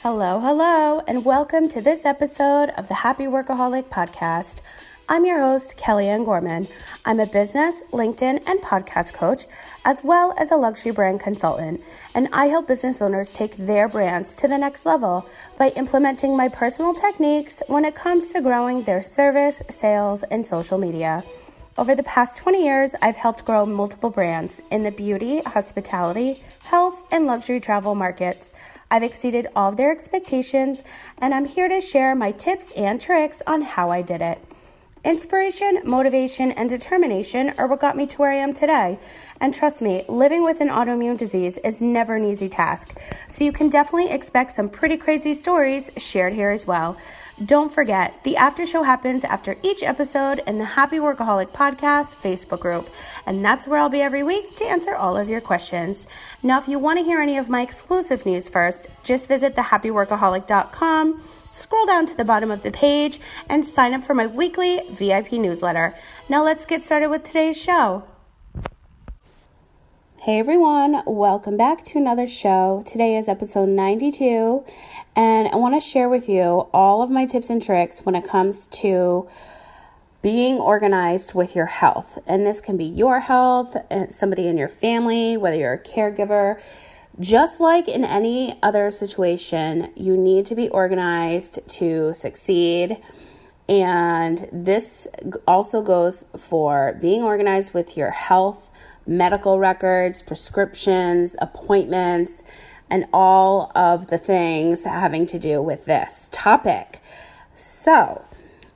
Hello, and welcome to this episode of the Happy Workaholic Podcast. I'm your host, Kellyanne Gorman. I'm a business, LinkedIn, and podcast coach, as well as a luxury brand consultant, and I help business owners take their brands to the next level by implementing my personal techniques when it comes to growing their service, sales, and social media. Over the past 20 years, I've helped grow multiple brands in the beauty, hospitality, health, and luxury travel markets. I've exceeded all of their expectations, and I'm here to share my tips and tricks on how I did it. Inspiration, motivation, and determination are what got me to where I am today. And trust me, living with an autoimmune disease is never an easy task, so you can definitely expect some pretty crazy stories shared here as well. Don't forget, the after show happens after each episode in the Happy Workaholic Podcast Facebook group, and that's where I'll be every week to answer all of your questions. Now, if you want to hear any of my exclusive news first, just visit thehappyworkaholic.com, scroll down to the bottom of the page, and sign up for my weekly VIP newsletter. Now, let's get started with today's show. Hey everyone, welcome back to another show. Today is episode 92, and I want to share with you all of my tips and tricks when it comes to being organized with your health. And this can be your health, somebody in your family, whether you're a caregiver. Just like in any other situation, you need to be organized to succeed. And this also goes for being organized with your health, medical records, prescriptions, appointments, and all of the things having to do with this topic. So,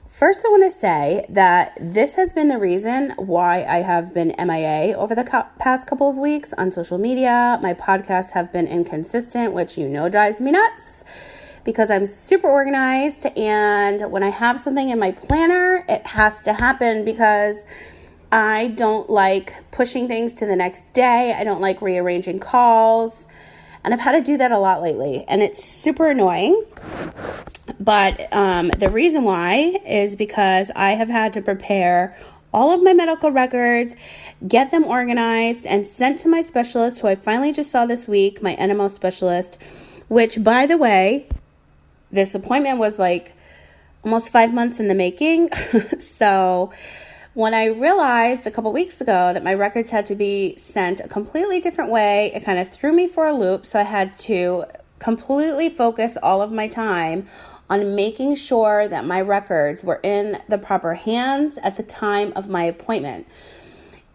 first I want to say that this has been the reason why I have been MIA over the past couple of weeks on social media. My podcasts have been inconsistent, which drives me nuts because I'm super organized, and when I have something in my planner, it has to happen because I don't like pushing things to the next day. I don't like rearranging calls. And I've had to do that a lot lately. And it's super annoying. But the reason why is because I have had to prepare all of my medical records, get them organized, and sent to my specialist, who I finally just saw this week, my NMO specialist, which, by the way, this appointment was like almost 5 months in the making. So when I realized a couple weeks ago that my records had to be sent a completely different way, it kind of threw me for a loop. So I had to completely focus all of my time on making sure that my records were in the proper hands at the time of my appointment.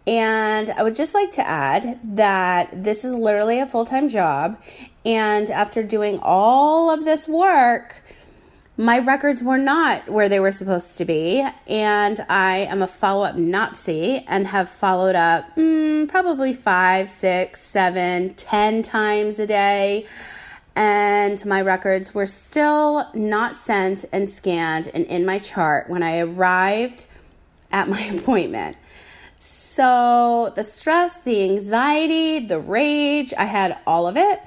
And I would just like to add that this is literally a full-time job. And after doing all of this work, my records were not where they were supposed to be, and I am a follow-up Nazi and have followed up probably 5, 6, 7, 10 times a day, and my records were still not sent and scanned and in my chart when I arrived at my appointment. So the stress, the anxiety, the rage, I had all of it.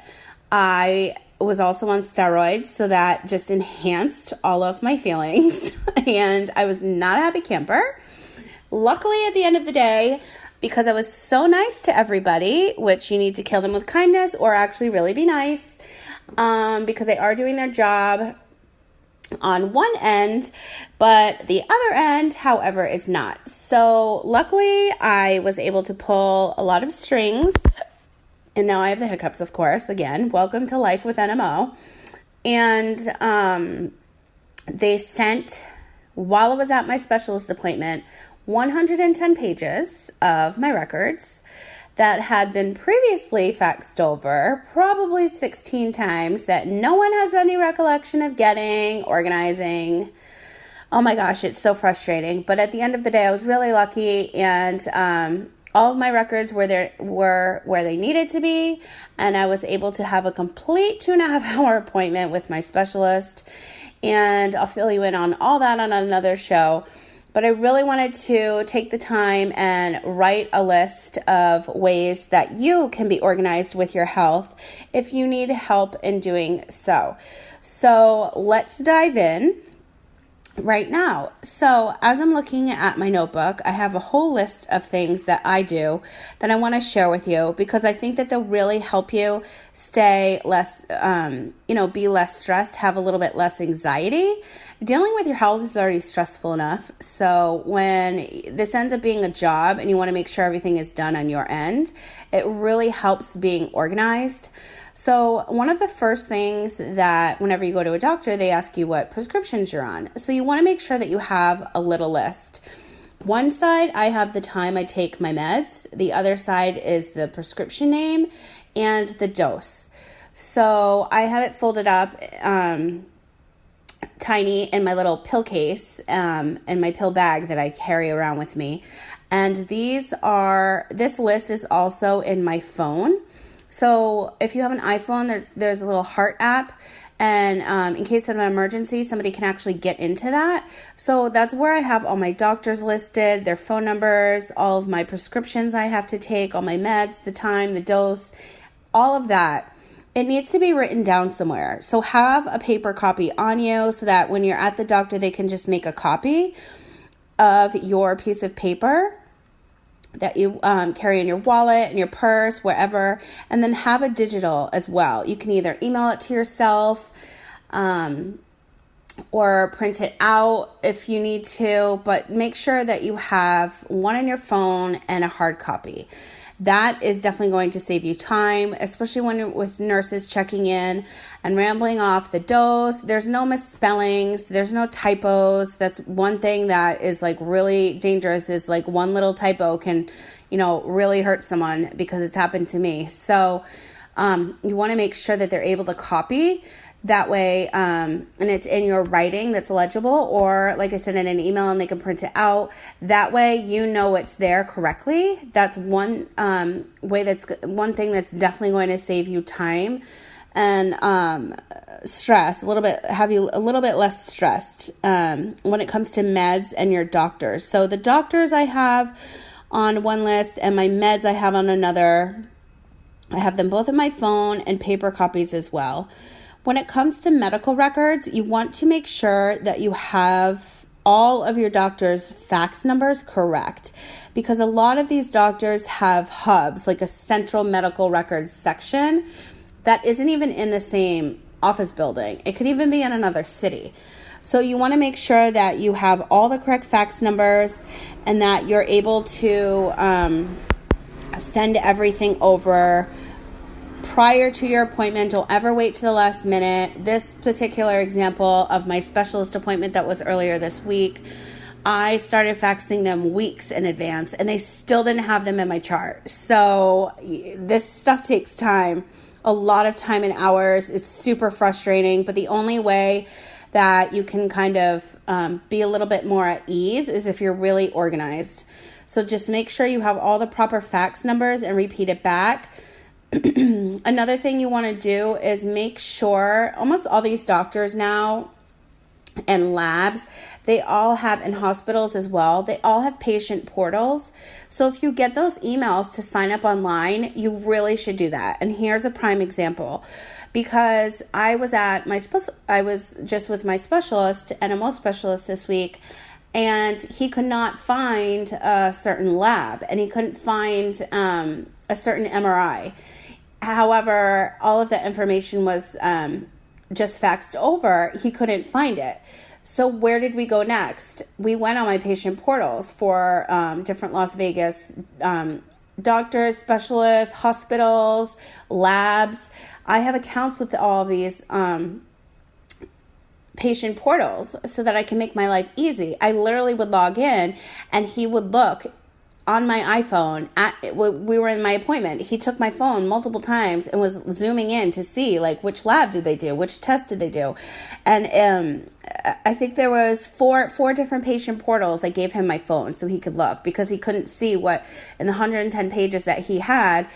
I was also on steroids, so that just enhanced all of my feelings, and I was not a happy camper. Luckily, at the end of the day, because I was so nice to everybody, which you need to kill them with kindness or actually really be nice, because they are doing their job on one end, but the other end, however, is not. So luckily, I was able to pull a lot of strings. And now I have the hiccups, of course. Again, welcome to life with NMO. And they sent, while I was at my specialist appointment, 110 pages of my records that had been previously faxed over probably 16 times that no one has any recollection of getting, organizing. Oh my gosh, it's so frustrating. But at the end of the day, I was really lucky, and all of my records were where they needed to be, and I was able to have a complete 2.5 hour appointment with my specialist, and I'll fill you in on all that on another show. But I really wanted to take the time and write a list of ways that you can be organized with your health if you need help in doing so. So let's dive in. right now. So as I'm looking at my notebook, I have a whole list of things that I do that I want to share with you because I think that they'll really help you stay less, be less stressed, have a little bit less anxiety. Dealing with your health is already stressful enough. So when this ends up being a job and you want to make sure everything is done on your end, it really helps being organized. So one of the first things that whenever you go to a doctor, they ask you what prescriptions you're on. So you want to make sure that you have a little list. One side, I have the time I take my meds. The other side is the prescription name and the dose. So I have it folded up tiny in my little pill case and my pill bag that I carry around with me. And this list is also in my phone. So if you have an iPhone, there's a little heart app, and in case of an emergency, somebody can actually get into that. So that's where I have all my doctors listed, their phone numbers, all of my prescriptions I have to take, all my meds, the time, the dose, all of that. It needs to be written down somewhere. So have a paper copy on you so that when you're at the doctor, they can just make a copy of your piece of paper that you carry in your wallet, in your purse, wherever, and then have a digital as well. You can either email it to yourself or print it out if you need to, but make sure that you have one on your phone and a hard copy. That is definitely going to save you time, especially when you're with nurses checking in and rambling off the dose. There's no misspellings. There's no typos. That's one thing that is like really dangerous is like one little typo can, really hurt someone because it's happened to me. So you want to make sure that they're able to copy that way, and it's in your writing that's legible, or like I said, in an email and they can print it out. That way, it's there correctly. That's one one thing that's definitely going to save you time and stress, have you a little bit less stressed when it comes to meds and your doctors. So the doctors I have on one list and my meds I have on another. I have them both on my phone and paper copies as well. When it comes to medical records, you want to make sure that you have all of your doctor's fax numbers correct, because a lot of these doctors have hubs, like a central medical records section that isn't even in the same office building. It could even be in another city. So you want to make sure that you have all the correct fax numbers and that you're able to send everything over prior to your appointment. Don't ever wait to the last minute. This particular example of my specialist appointment that was earlier this week, I started faxing them weeks in advance and they still didn't have them in my chart. So this stuff takes time, a lot of time and hours. It's super frustrating, but the only way that you can kind of be a little bit more at ease is if you're really organized. So just make sure you have all the proper fax numbers and repeat it back. Another thing you want to do is make sure, almost all these doctors now and labs, they all have, in hospitals as well, they all have patient portals. So if you get those emails to sign up online, you really should do that. And here's a prime example, because I was just with my specialist, NMO specialist this week, and he could not find a certain lab and he couldn't find a certain MRI. However, all of the information was just faxed over. He couldn't find it. So where did we go next? We went on my patient portals for different Las Vegas doctors, specialists, hospitals, labs. I have accounts with all of these patient portals so that I can make my life easy. I literally would log in and he would look on my iPhone we were in my appointment. He took my phone multiple times and was zooming in to see like which lab did they do, which test did they do. And I think there was four different patient portals. I gave him my phone so he could look, because he couldn't see what in the 110 pages that he had.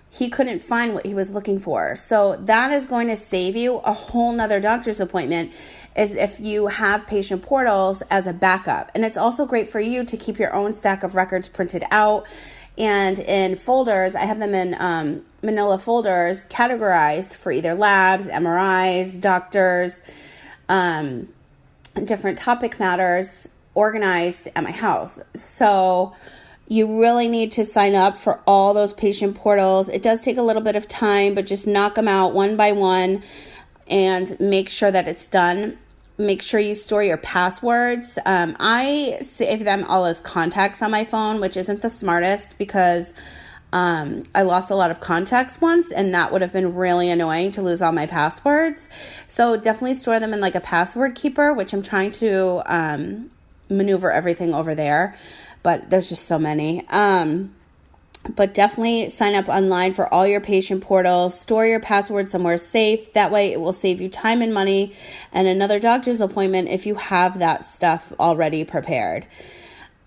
He couldn't find what he was looking for. So that is going to save you a whole nother doctor's appointment, is if you have patient portals as a backup. And it's also great for you to keep your own stack of records printed out and in folders. I have them in manila folders categorized for either labs, MRIs, doctors, different topic matters organized at my house. So you really need to sign up for all those patient portals. It does take a little bit of time, but just knock them out one by one and make sure that it's done. Make sure you store your passwords. I save them all as contacts on my phone, which isn't the smartest because I lost a lot of contacts once, and that would have been really annoying to lose all my passwords. So definitely store them in like a password keeper, which I'm trying to maneuver everything over there, but there's just so many. But definitely sign up online for all your patient portals. Store your password somewhere safe. That way it will save you time and money and another doctor's appointment if you have that stuff already prepared.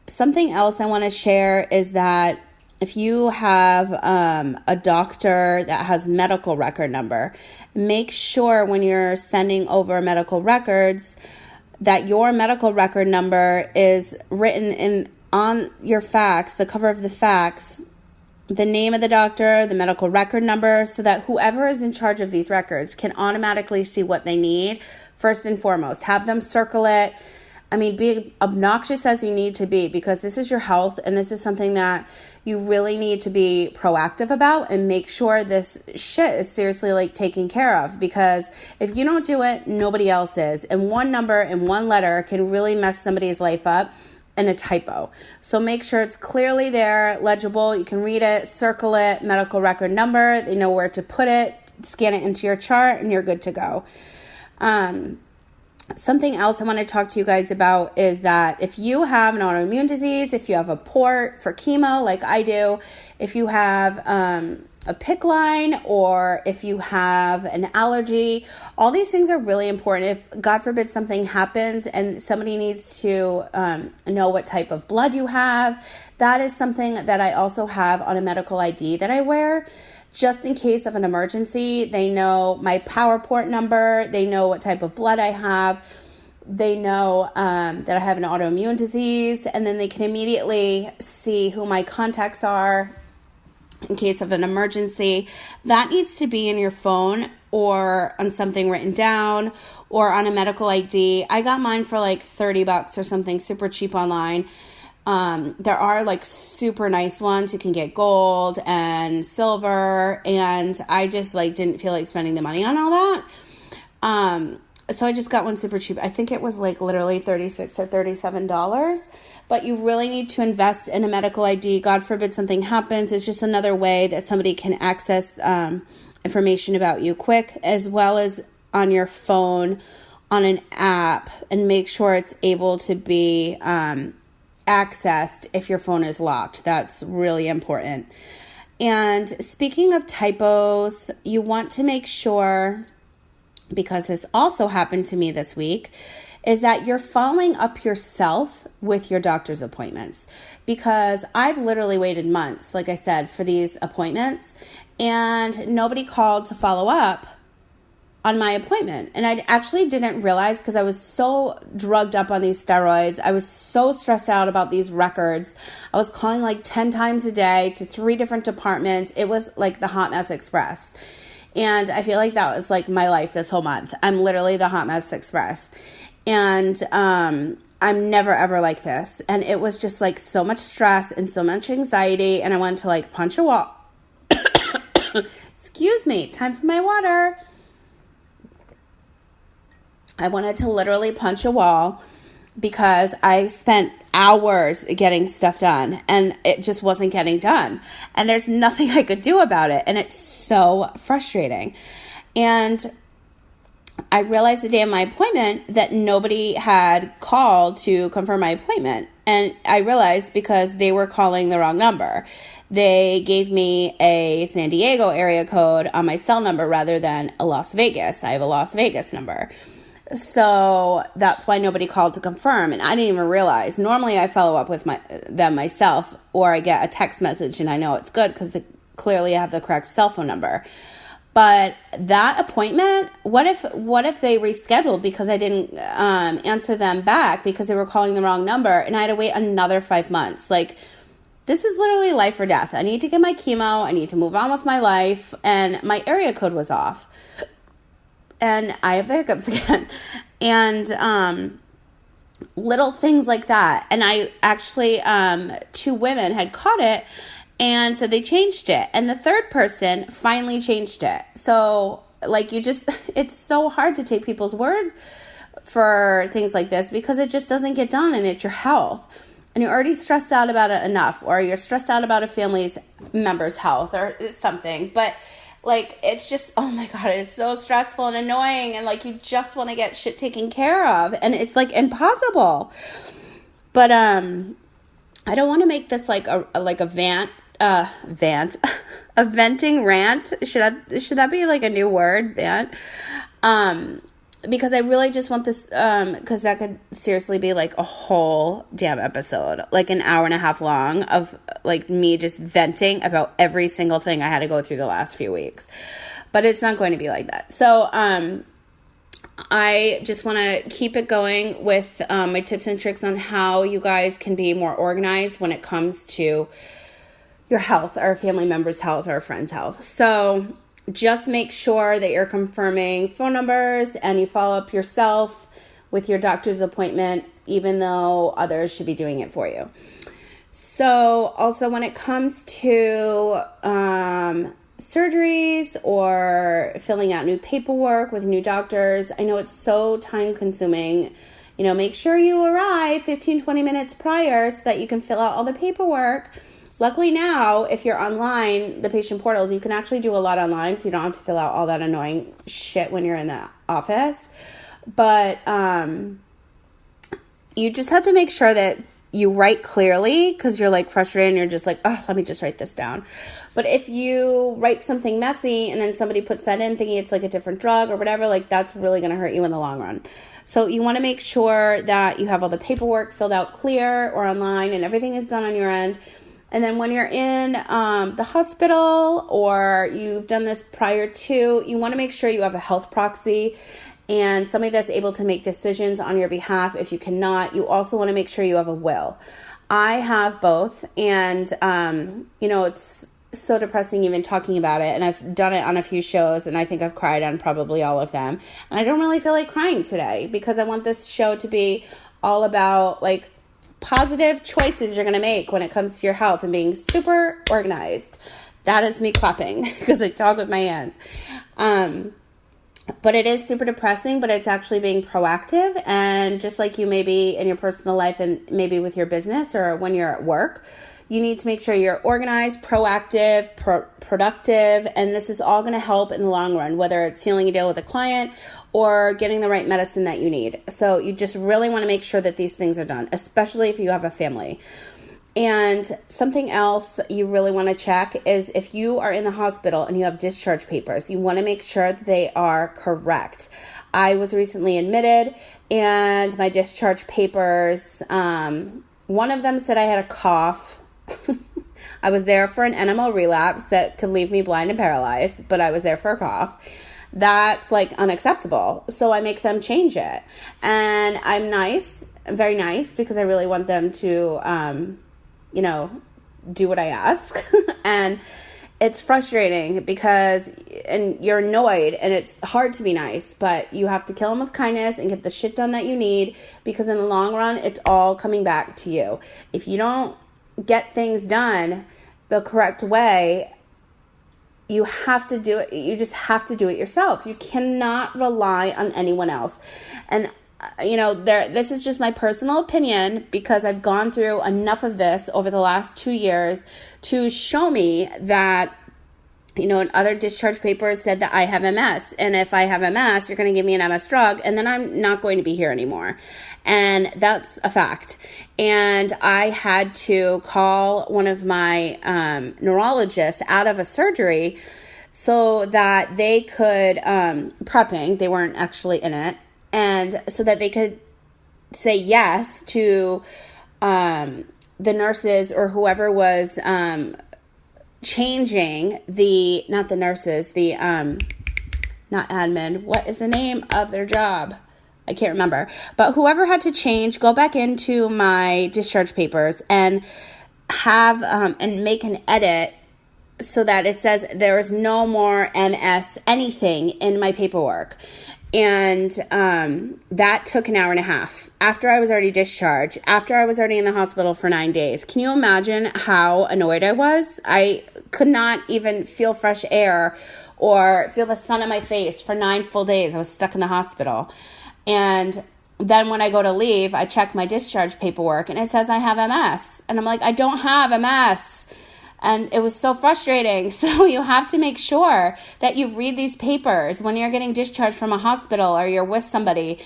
Something else I want to share is that if you have a doctor that has medical record number, make sure when you're sending over medical records that your medical record number is written on your fax, the cover of the fax, the name of the doctor, the medical record number, so that whoever is in charge of these records can automatically see what they need first and foremost. Have them circle it. I mean, be obnoxious as you need to be, because this is your health and this is something that you really need to be proactive about and make sure this shit is seriously like taken care of, because if you don't do it, nobody else is. And one number and one letter can really mess somebody's life up, and a typo. So make sure it's clearly there, legible. You can read it, circle it, medical record number. They know where to put it, scan it into your chart, and you're good to go. Something else I want to talk to you guys about is that if you have an autoimmune disease, if you have a port for chemo like I do, if you have a PICC line, or if you have an allergy, all these things are really important. If God forbid something happens and somebody needs to know what type of blood you have, that is something that I also have on a medical ID that I wear. Just in case of an emergency, they know my power port number, they know what type of blood I have, they know that I have an autoimmune disease, and then they can immediately see who my contacts are in case of an emergency. That needs to be in your phone or on something written down or on a medical ID. I got mine for like $30 or something, super cheap online. There are like super nice ones. You can get gold and silver, and I just like didn't feel like spending the money on all that. So I just got one super cheap. I think it was like literally $36 or $37, but you really need to invest in a medical ID. God forbid something happens. It's just another way that somebody can access, information about you quick, as well as on your phone, on an app, and make sure it's able to be, accessed if your phone is locked. That's really important. And speaking of typos, you want to make sure, because this also happened to me this week, is that you're following up yourself with your doctor's appointments, because I've literally waited months, like I said, for these appointments, and nobody called to follow up on my appointment. And I actually didn't realize, because I was so drugged up on these steroids. I was so stressed out about these records. I was calling like 10 times a day to 3 different departments. It was like the Hot Mess Express. And I feel like that was like my life this whole month. I'm literally the Hot Mess Express. And I'm never ever like this. And it was just like so much stress and so much anxiety. And I wanted to like punch a wall. Excuse me, time for my water. I wanted to literally punch a wall, because I spent hours getting stuff done and it just wasn't getting done. And there's nothing I could do about it. And it's so frustrating. And I realized the day of my appointment that nobody had called to confirm my appointment. And I realized because they were calling the wrong number. They gave me a San Diego area code on my cell number rather than a Las Vegas. I have a Las Vegas number. So that's why nobody called to confirm. And I didn't even realize. Normally I follow up with them myself, or I get a text message and I know it's good because clearly I have the correct cell phone number. But that appointment, what if they rescheduled because I didn't answer them back because they were calling the wrong number, and I had to wait another 5 months? Like, this is literally life or death. I need to get my chemo. I need to move on with my life. And my area code was off. And I have the hiccups again. And little things like that. And I actually, 2 women had caught it, and so they changed it. And the third person finally changed it. So like it's so hard to take people's word for things like this because it just doesn't get done, and it's your health. And you're already stressed out about it enough, or you're stressed out about a family member's health or something. But like, it's just, oh my God, it's so stressful and annoying. And like, you just want to get shit taken care of, and it's like impossible. But, I don't want to make this like a venting rant. Should that be like a new word? Vent. Because I really just want this, because that could seriously be like a whole damn episode, like an hour and a half long of like me just venting about every single thing I had to go through the last few weeks. But it's not going to be like that. So, I just want to keep it going with my tips and tricks on how you guys can be more organized when it comes to your health, or a family member's health, or a friend's health. So just make sure that you're confirming phone numbers and you follow up yourself with your doctor's appointment, even though others should be doing it for you. So also when it comes to surgeries or filling out new paperwork with new doctors, I know it's so time consuming. Make sure you arrive 15-20 minutes prior so that you can fill out all the paperwork. Luckily now, if you're online, the patient portals, you can actually do a lot online, so you don't have to fill out all that annoying shit when you're in the office. But you just have to make sure that you write clearly, because you're like frustrated and you're just like, oh, let me just write this down. But if you write something messy and then somebody puts that in thinking it's like a different drug or whatever, like that's really going to hurt you in the long run. So you want to make sure that you have all the paperwork filled out clear or online and everything is done on your end. And then when you're in the hospital, or you've done this prior to, you want to make sure you have a health proxy and somebody that's able to make decisions on your behalf. If you cannot, you also want to make sure you have a will. I have both, and it's so depressing even talking about it, and I've done it on a few shows, and I think I've cried on probably all of them. And I don't really feel like crying today, because I want this show to be all about like positive choices you're going to make when it comes to your health and being super organized. That is me clapping because I talk with my hands. But it is super depressing, but it's actually being proactive. And just like you maybe in your personal life and maybe with your business or when you're at work, you need to make sure you're organized, proactive, productive, and this is all going to help in the long run, whether it's sealing a deal with a client or getting the right medicine that you need. So you just really want to make sure that these things are done, especially if you have a family. And something else you really want to check is if you are in the hospital and you have discharge papers, you want to make sure that they are correct. I was recently admitted, and my discharge papers, one of them said I had a cough. I was there for an NMO relapse that could leave me blind and paralyzed, but I was there for a cough. That's like unacceptable. So I make them change it. And I'm very nice, because I really want them to, do what I ask. And it's frustrating and you're annoyed, and it's hard to be nice, but you have to kill them with kindness and get the shit done that you need, because in the long run, it's all coming back to you. If you don't get things done the correct way, you have to do it. You just have to do it yourself. You cannot rely on anyone else. And this is just my personal opinion, because I've gone through enough of this over the last 2 years to show me that, and other discharge papers said that I have MS. And if I have MS, you're going to give me an MS drug, and then I'm not going to be here anymore. And that's a fact. And I had to call one of my neurologists out of a surgery so that they could, prepping, they weren't actually in it, and so that they could say yes to the nurses or whoever was changing not admin, what is the name of their job? I can't remember. But whoever had to go back into my discharge papers and have and make an edit so that it says there is no more MS anything in my paperwork. And that took an hour and a half after I was already discharged, after I was already in the hospital for 9 days. Can you imagine how annoyed I was? I could not even feel fresh air or feel the sun on my face for 9 full days. I was stuck in the hospital. And then when I go to leave, I check my discharge paperwork and it says I have MS. And I'm like, I don't have MS. And it was so frustrating. So you have to make sure that you read these papers when you're getting discharged from a hospital or you're with somebody.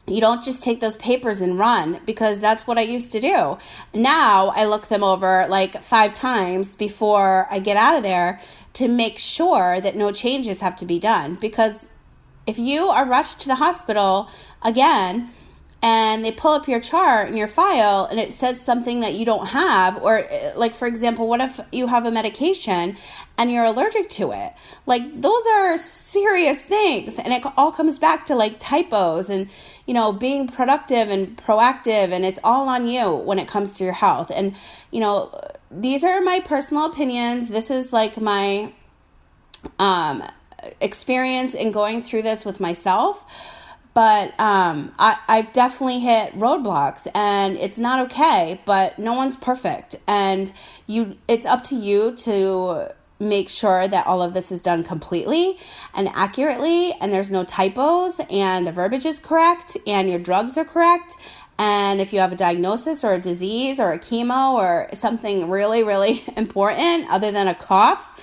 You don't just take those papers and run, because that's what I used to do. Now I look them over like 5 times before I get out of there to make sure that no changes have to be done. Because if you are rushed to the hospital again, and they pull up your chart and your file and it says something that you don't have, or like, for example, what if you have a medication and you're allergic to it? Like, those are serious things. And it all comes back to like typos and, being productive and proactive, and it's all on you when it comes to your health. And, these are my personal opinions. This is like my experience in going through this with myself. But I've definitely hit roadblocks, and it's not okay, but no one's perfect. And it's up to you to make sure that all of this is done completely and accurately, and there's no typos, and the verbiage is correct, and your drugs are correct. And if you have a diagnosis or a disease or a chemo or something really, really important other than a cough,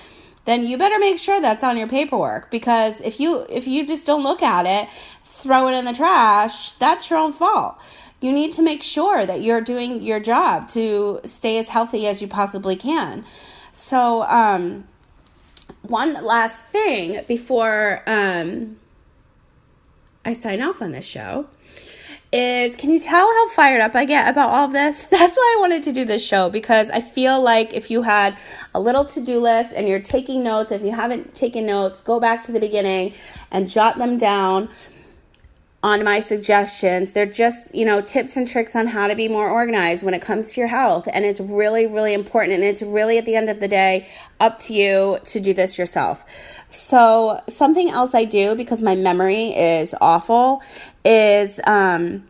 then you better make sure that's on your paperwork. Because if you just don't look at it, throw it in the trash, that's your own fault. You need to make sure that you're doing your job to stay as healthy as you possibly can. So, one last thing before I sign off on this show is, can you tell how fired up I get about all of this? That's why I wanted to do this show, because I feel like if you had a little to-do list and you're taking notes, if you haven't taken notes, go back to the beginning and jot them down on my suggestions. They're just, tips and tricks on how to be more organized when it comes to your health. And it's really, really important. And it's really, at the end of the day, up to you to do this yourself. So something else I do, because my memory is awful, is I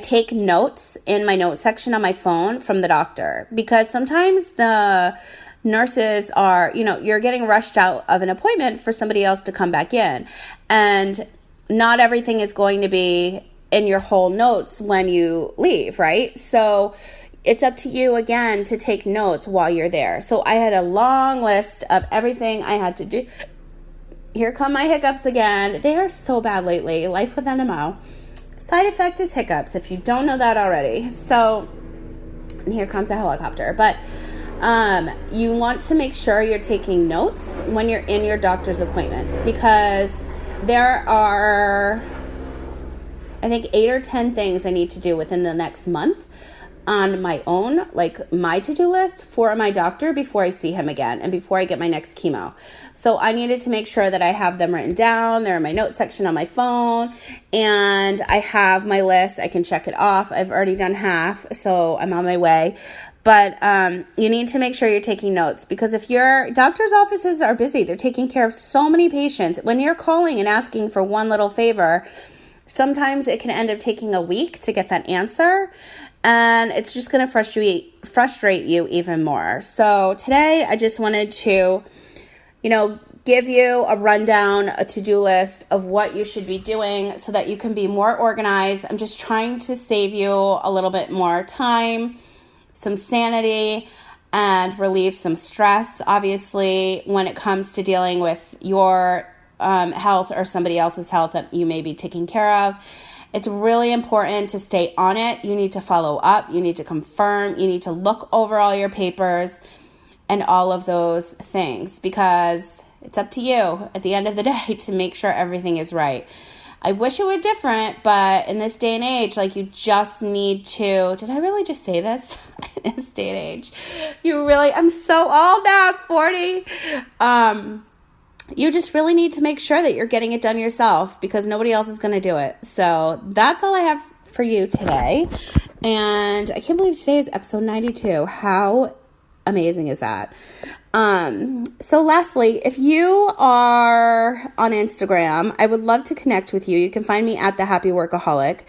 take notes in my note section on my phone from the doctor. Because sometimes the nurses are, you're getting rushed out of an appointment for somebody else to come back in. And not everything is going to be in your whole notes when you leave, right? So it's up to you, again, to take notes while you're there. So I had a long list of everything I had to do. Here come my hiccups again. They are so bad lately. Life with NMO. Side effect is hiccups, if you don't know that already. So, and here comes a helicopter. But you want to make sure you're taking notes when you're in your doctor's appointment, because there are, I think, 8 or 10 things I need to do within the next month on my own, like my to-do list for my doctor before I see him again and before I get my next chemo. So I needed to make sure that I have them written down. They're in my notes section on my phone, and I have my list. I can check it off. I've already done half, so I'm on my way. But you need to make sure you're taking notes, because if your doctor's offices are busy, they're taking care of so many patients. When you're calling and asking for one little favor, sometimes it can end up taking a week to get that answer, and it's just going to frustrate you even more. So today I just wanted to, give you a rundown, a to-do list of what you should be doing so that you can be more organized. I'm just trying to save you a little bit more time, some sanity, and relieve some stress, obviously, when it comes to dealing with your health or somebody else's health that you may be taking care of. It's really important to stay on it. You need to follow up. You need to confirm. You need to look over all your papers and all of those things, because it's up to you at the end of the day to make sure everything is right. I wish it were different, but in this day and age, you just need to, did I really just say this? In this day and age, I'm so old now, 40. You just really need to make sure that you're getting it done yourself, because nobody else is going to do it. So that's all I have for you today. And I can't believe today is episode 92. How amazing is that? So lastly, if you are on Instagram, I would love to connect with you. You can find me at the Happy Workaholic.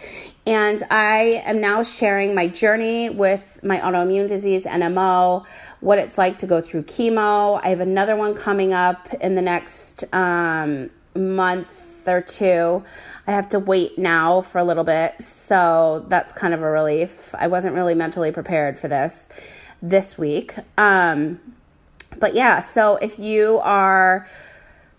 And I am now sharing my journey with my autoimmune disease, NMO, what it's like to go through chemo. I have another one coming up in the next month or two. I have to wait now for a little bit, so that's kind of a relief. I wasn't really mentally prepared for this week. But yeah, so if you are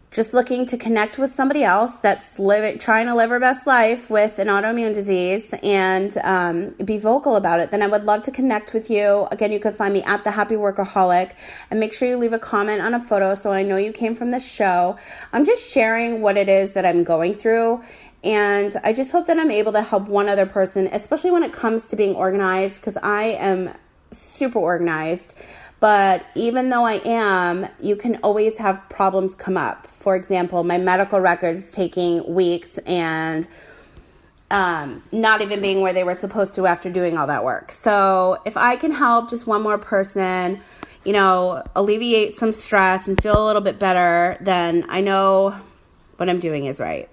just looking to connect with somebody else that's trying to live her best life with an autoimmune disease and be vocal about it, then I would love to connect with you. Again, you can find me at the Happy Workaholic, and make sure you leave a comment on a photo so I know you came from the show. I'm just sharing what it is that I'm going through, and I just hope that I'm able to help one other person, especially when it comes to being organized, because I am super organized. But even though I am, you can always have problems come up. For example, my medical records taking weeks and not even being where they were supposed to after doing all that work. So if I can help just one more person, alleviate some stress and feel a little bit better, then I know what I'm doing is right.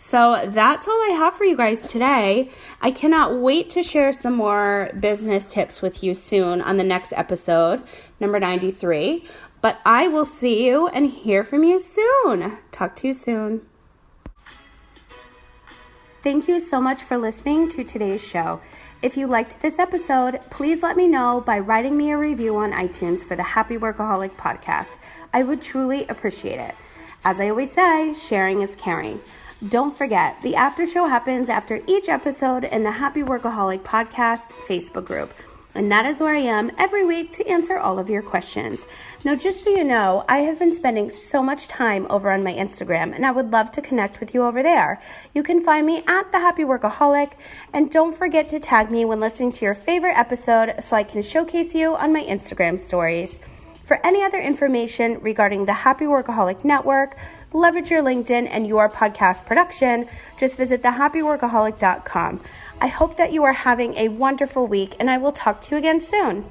So that's all I have for you guys today. I cannot wait to share some more business tips with you soon on the next episode, number 93. But I will see you and hear from you soon. Talk to you soon. Thank you so much for listening to today's show. If you liked this episode, please let me know by writing me a review on iTunes for the Happy Workaholic Podcast. I would truly appreciate it. As I always say, sharing is caring. Don't forget, the after show happens after each episode in the Happy Workaholic Podcast Facebook group. And that is where I am every week to answer all of your questions. Now, just so you know, I have been spending so much time over on my Instagram, and I would love to connect with you over there. You can find me at the Happy Workaholic, and don't forget to tag me when listening to your favorite episode so I can showcase you on my Instagram stories. For any other information regarding the Happy Workaholic Network, leverage your LinkedIn and your podcast production, just visit thehappyworkaholic.com. I hope that you are having a wonderful week, and I will talk to you again soon.